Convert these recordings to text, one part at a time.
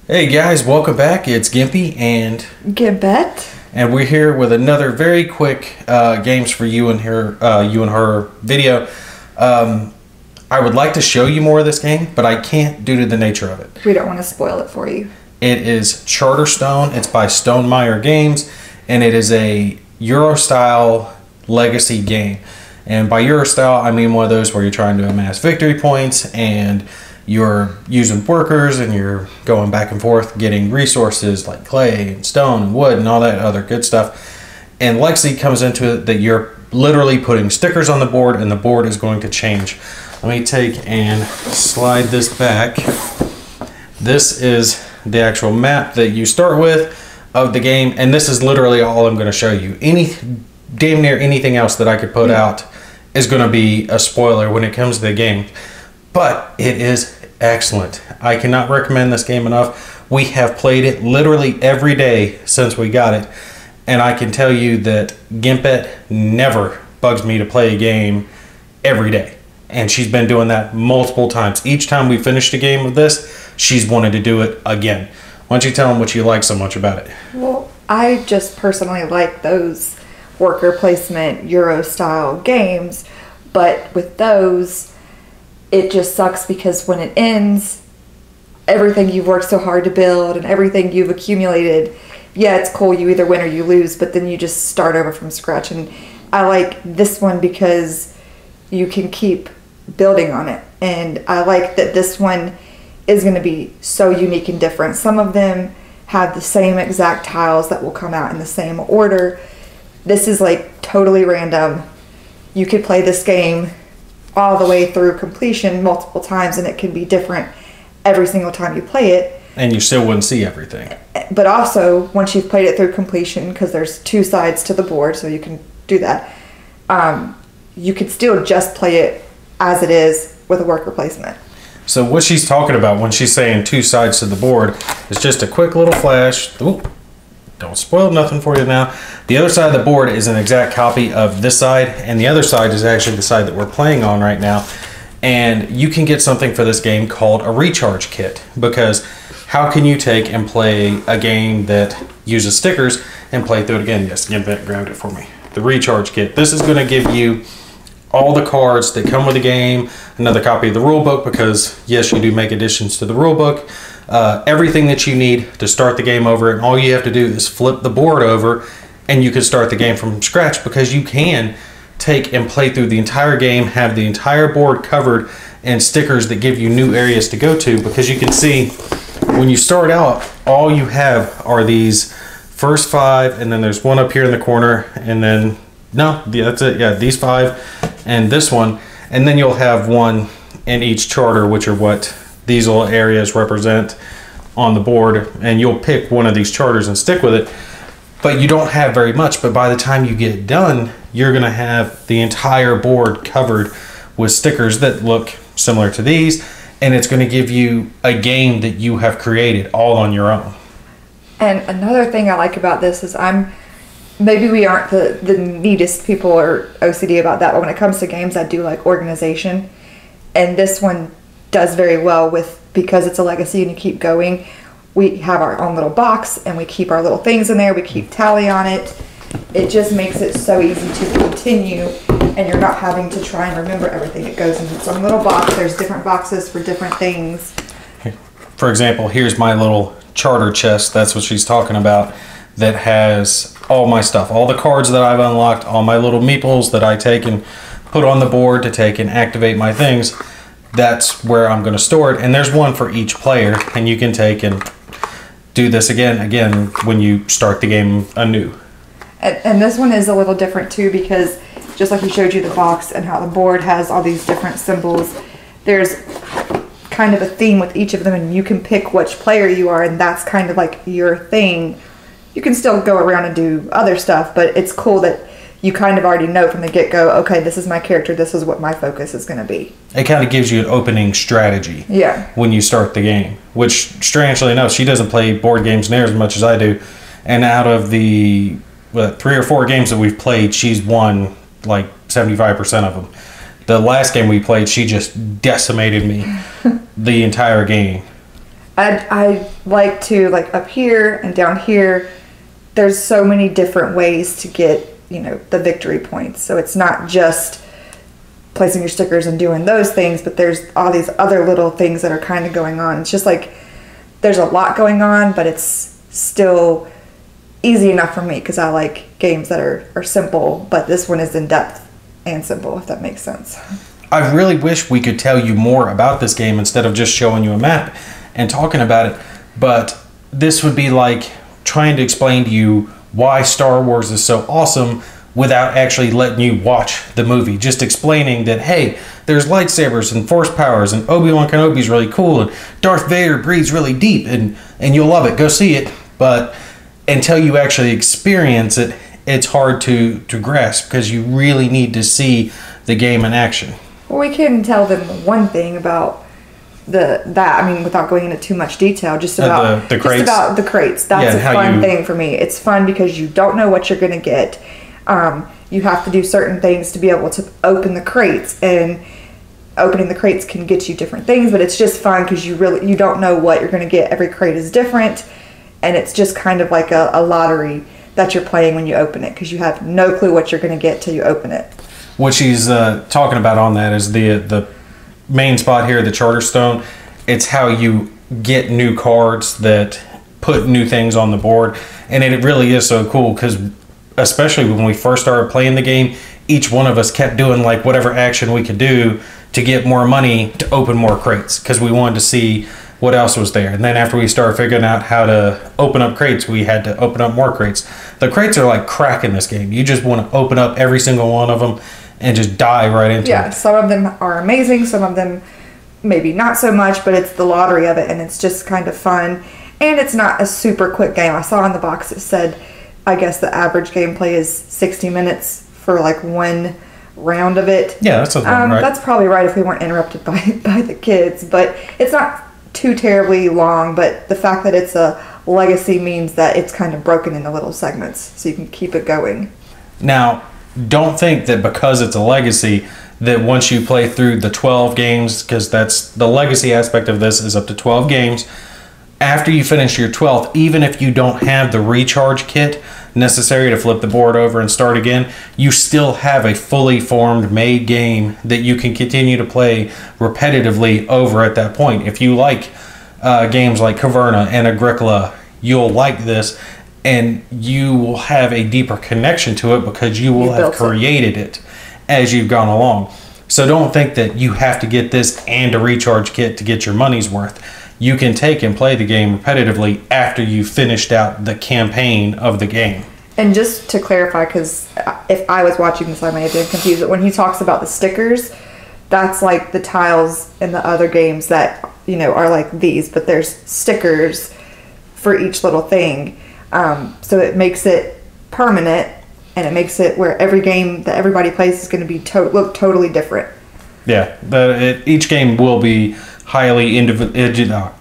Hey guys, welcome back. It's Gimpy and Gibbet. we're here with another very quick games for you and her video. I would like to show you more of this game, but I can't due to the nature of it. We don't want to spoil it for you. It is Charterstone. It's by Stonemaier Games, and it is a Euro-style legacy game. And by Euro-style, I mean one of those where you're trying to amass victory points and you're using workers and you're going back and forth getting resources like clay and stone and wood and all that other good stuff. And legacy comes into it that you're literally putting stickers on the board and the board is going to change. Let me take and slide this back. This is the actual map that you start with of the game, and this is literally all I'm going to show you. Damn near anything else that I could put out is going to be a spoiler when it comes to the game. But it is excellent. I cannot recommend this game enough. We have played it literally every day since we got it. And I can tell you that Gimpet never bugs me to play a game every day. And she's been doing that multiple times. Each time we finished a game of this, she's wanted to do it again. Why don't you tell them what you like so much about it? Well, I just personally like those worker placement Euro style games. But with those, it just sucks because when it ends, everything you've worked so hard to build and everything you've accumulated, yeah, it's cool, you either win or you lose, but then you just start over from scratch. And I like this one because you can keep building on it. And I like that this one is going to be so unique and different. Some of them have the same exact tiles that will come out in the same order. This is like totally random. You could play this game all the way through completion multiple times and it can be different every single time you play it. And you still wouldn't see everything. But also, once you've played it through completion, because there's two sides to the board, so you can do that, you could still just play it as it is with a worker placement. So what she's talking about when she's saying two sides to the board is just a quick little flash. Ooh, don't spoil nothing for you now. The other side of the board is an exact copy of this side, and the other side is actually the side that we're playing on right now. And you can get something for this game called a recharge kit, because how can you take and play a game that uses stickers and play through it again? Yes, Gimpet grabbed it for me. The recharge kit. This is going to give you all the cards that come with the game, another copy of the rule book, because yes, you do make additions to the rule book, everything that you need to start the game over, and all you have to do is flip the board over and you can start the game from scratch, because you can take and play through the entire game, have the entire board covered in stickers that give you new areas to go to, because you can see when you start out, all you have are these first five, and then there's one up here in the corner, and then no, that's it. Yeah, these five and this one, and then you'll have one in each charter, which are what these little areas represent on the board, and you'll pick one of these charters and stick with it. But you don't have very much, but by the time you get done, you're gonna have the entire board covered with stickers that look similar to these, and it's gonna give you a game that you have created all on your own. And another thing I like about this is maybe we aren't the neatest people or OCD about that, but when it comes to games, I do like organization. And this one does very well because it's a legacy and you keep going. We have our own little box and we keep our little things in there. We keep tally on it. It just makes it so easy to continue, and you're not having to try and remember everything. It goes into its own little box. There's different boxes for different things. For example, here's my little charter chest. That's what she's talking about. That has all my stuff, all the cards that I've unlocked, all my little meeples that I take and put on the board to take and activate my things. That's where I'm going to store it, and there's one for each player, and you can take and do this again when you start the game anew. And this one is a little different too, because just like he showed you the box and how the board has all these different symbols, there's kind of a theme with each of them, and you can pick which player you are, and that's kind of like your thing. You can still go around and do other stuff, but it's cool that you kind of already know from the get-go, okay, this is my character, this is what my focus is going to be. It kind of gives you an opening strategy when you start the game, which, strangely enough, she doesn't play board games near as much as I do, and out of the 3 or 4 games that we've played, she's won like 75% of them. The last game we played, she just decimated me the entire game. I like to, like, up here and down here, there's so many different ways to get, you know, the victory points. So it's not just placing your stickers and doing those things, but there's all these other little things that are kind of going on. It's just like there's a lot going on, but it's still easy enough for me because I like games that are simple, but this one is in depth and simple, if that makes sense. I really wish we could tell you more about this game instead of just showing you a map and talking about it, but this would be like trying to explain to you why Star Wars is so awesome without actually letting you watch the movie. Just explaining that, hey, there's lightsabers and force powers and Obi-Wan Kenobi's really cool and Darth Vader breathes really deep and you'll love it. Go see it. But until you actually experience it, it's hard to grasp because you really need to see the game in action. Well, we can tell them one thing about without going into too much detail, just about the crates. Just about the crates. That's a fun thing for me. It's fun because you don't know what you're going to get. You have to do certain things to be able to open the crates, and opening the crates can get you different things, but it's just fun because you don't know what you're going to get. Every crate is different, and it's just kind of like a lottery that you're playing when you open it because you have no clue what you're going to get till you open it. What she's talking about on that is the main spot here, the Charterstone. It's how you get new cards that put new things on the board, and it really is so cool because especially when we first started playing the game, each one of us kept doing like whatever action we could do to get more money to open more crates because we wanted to see what else was there. And then after we started figuring out how to open up crates, we had to open up more crates. The crates are like crack in this game. You just want to open up every single one of them and just dive right into it. Yeah, some of them are amazing, some of them maybe not so much, but it's the lottery of it, and it's just kind of fun. And it's not a super quick game. I saw on the box it said, I guess the average gameplay is 60 minutes for like one round of it. Yeah, that's right. That's probably right if we weren't interrupted by the kids, but it's not too terribly long, but the fact that it's a legacy means that it's kind of broken into little segments, so you can keep it going. Now, don't think that because it's a legacy that once you play through the 12 games, because that's the legacy aspect of this is up to 12 games, after you finish your 12th, even if you don't have the recharge kit necessary to flip the board over and start again, you still have a fully formed made game that you can continue to play repetitively over at that point. If you like games like Caverna and Agricola, you'll like this, and you will have a deeper connection to it because you will have created it as you've gone along. So don't think that you have to get this and a recharge kit to get your money's worth. You can take and play the game repetitively after you've finished out the campaign of the game. And just to clarify, because if I was watching this I may have been confused, but when he talks about the stickers, that's like the tiles in the other games that, you know, are like these, but there's stickers for each little thing. So it makes it permanent, and it makes it where every game that everybody plays is going to be look totally different. Yeah, each game will be highly individualized.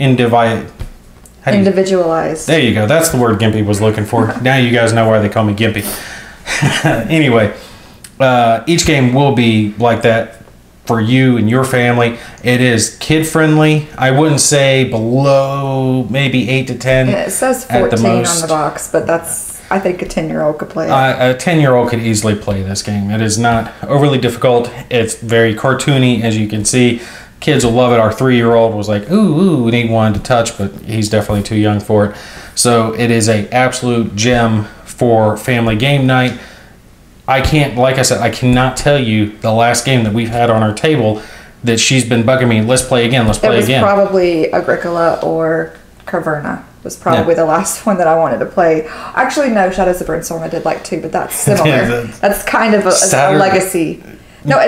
There you go. That's the word Gimpy was looking for. Now you guys know why they call me Gimpy. Anyway, each game will be like that for you and your family. It is kid friendly. I wouldn't say below maybe 8 to 10. Yeah, it says 14 on the box, but that's, I think a 10-year-old could play it. A 10-year-old could easily play this game. It is not overly difficult. It's very cartoony, as you can see. Kids will love it. Our 3-year-old was like, ooh, and he wanted to touch, but he's definitely too young for it. So it is an absolute gem for family game night. Like I said, I cannot tell you the last game that we've had on our table that she's been bugging me, let's play again, let's play again. It was probably Agricola or Caverna was probably the last one that I wanted to play. Actually, no, Shadows of Brimstone I did like too, but that's similar. That's kind of a legacy. No,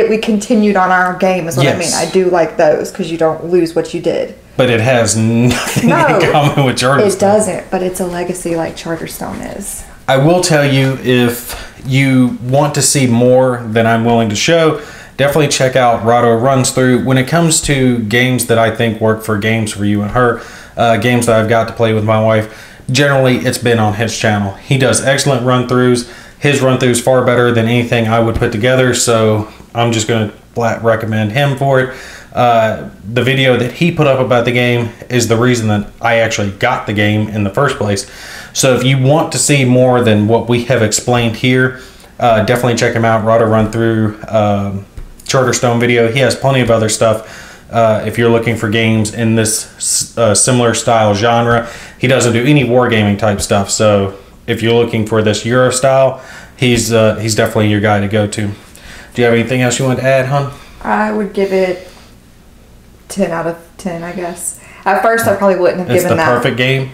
we continued on our game is what I mean. I do like those because you don't lose what you did. But it has nothing in common with Charterstone. It doesn't, but it's a legacy like Charterstone is. I will tell you, if you want to see more than I'm willing to show, definitely check out Rado Runs Through. When it comes to games that I think work for games for you and her, games that I've got to play with my wife, generally it's been on his channel. He does excellent run-throughs. His run-throughs far better than anything I would put together, so I'm just going to flat recommend him for it. The video that he put up about the game is the reason that I actually got the game in the first place. So if you want to see more than what we have explained here, definitely check him out. Rada Run Through Charterstone video. He has plenty of other stuff. If you're looking for games in this similar style genre, he doesn't do any wargaming type stuff. So if you're looking for this Euro style, he's definitely your guy to go to. Do you have anything else you want to add, hon? I would give it 10 out of 10, I guess. At first, I probably wouldn't have given that. It's the perfect game?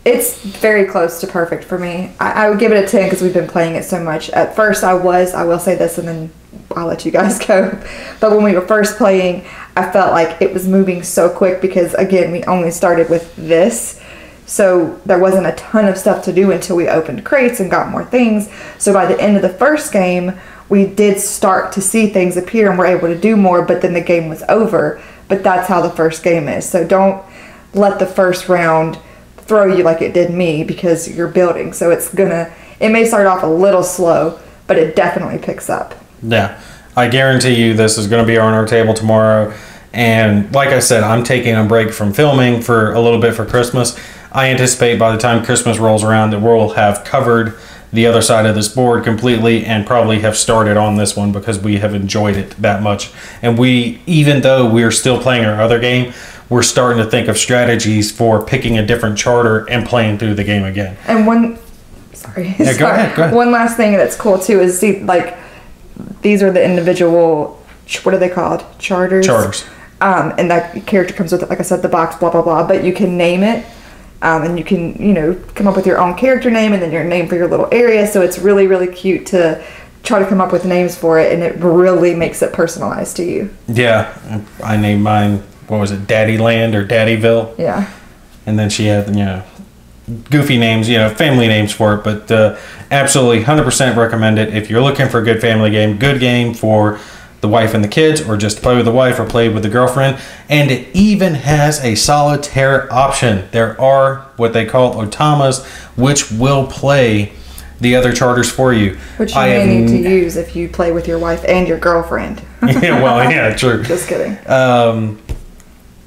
It's very close to perfect for me. I would give it a 10 because we've been playing it so much. At first, I will say this and then I'll let you guys go. But when we were first playing, I felt like it was moving so quick because, again, we only started with this. So there wasn't a ton of stuff to do until we opened crates and got more things. So by the end of the first game, we did start to see things appear and we're able to do more, but then the game was over. But that's how the first game is. So don't let the first round throw you like it did me because you're building. So it may start off a little slow, but it definitely picks up. Yeah, I guarantee you this is going to be on our table tomorrow. And like I said, I'm taking a break from filming for a little bit for Christmas. I anticipate by the time Christmas rolls around that we'll have covered the other side of this board completely and probably have started on this one because we have enjoyed it that much. And even though we're still playing our other game, we're starting to think of strategies for picking a different charter and playing through the game again. And Yeah, go ahead. One last thing that's cool too is these are the individual, what are they called? Charters? Charters. And that character comes with, like I said, the box, blah, blah, blah. But you can name it. And you can, come up with your own character name and then your name for your little area. So it's really, really cute to try to come up with names for it. And it really makes it personalized to you. Yeah. I named mine, what was it, Daddy Land or Daddyville? Yeah. And then she had, goofy names, family names for it. But absolutely 100% recommend it. If you're looking for a good family game, good game for the wife and the kids, or just play with the wife or play with the girlfriend. And it even has a solitaire option. There are what they call otamas, which will play the other charters for you. Which you may need to use if you play with your wife and your girlfriend. Yeah, true. Just kidding.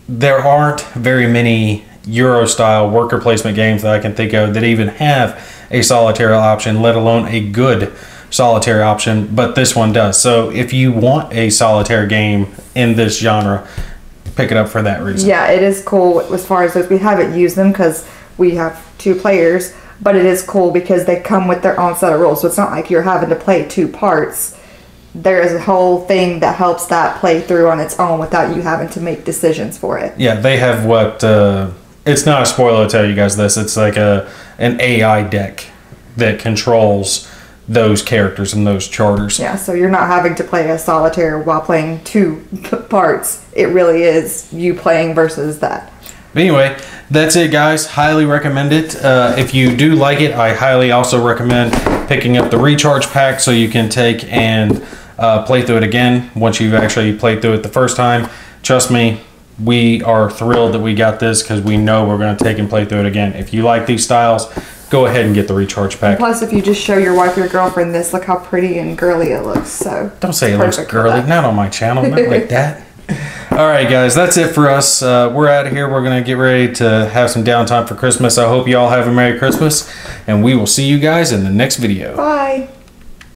There aren't very many Euro-style worker placement games that I can think of that even have a solitaire option, let alone a good solitaire option, but this one does. So if you want a solitaire game in this genre, pick it up for that reason. Yeah, it is cool as far as those. We haven't used them because we have 2 players, but it is cool because they come with their own set of rules. So it's not like you're having to play 2 parts. There is a whole thing that helps that play through on its own without you having to make decisions for it. Yeah, they have what, it's not a spoiler to tell you guys this, it's like an AI deck that controls those characters and those charters. Yeah, so you're not having to play a solitaire while playing 2 parts. It really is you playing versus that. But anyway, that's it, guys. Highly recommend it. If you do like it, I highly also recommend picking up the recharge pack so you can take and play through it again once you've actually played through it the first time. Trust me, we are thrilled that we got this because we know we're going to take and play through it again. If you like these styles, go ahead and get the recharge pack. Plus, if you just show your wife or your girlfriend this, look how pretty and girly it looks. So don't say it looks girly. Not on my channel. Not like that. All right, guys. That's it for us. We're out of here. We're going to get ready to have some downtime for Christmas. I hope you all have a Merry Christmas. And we will see you guys in the next video. Bye.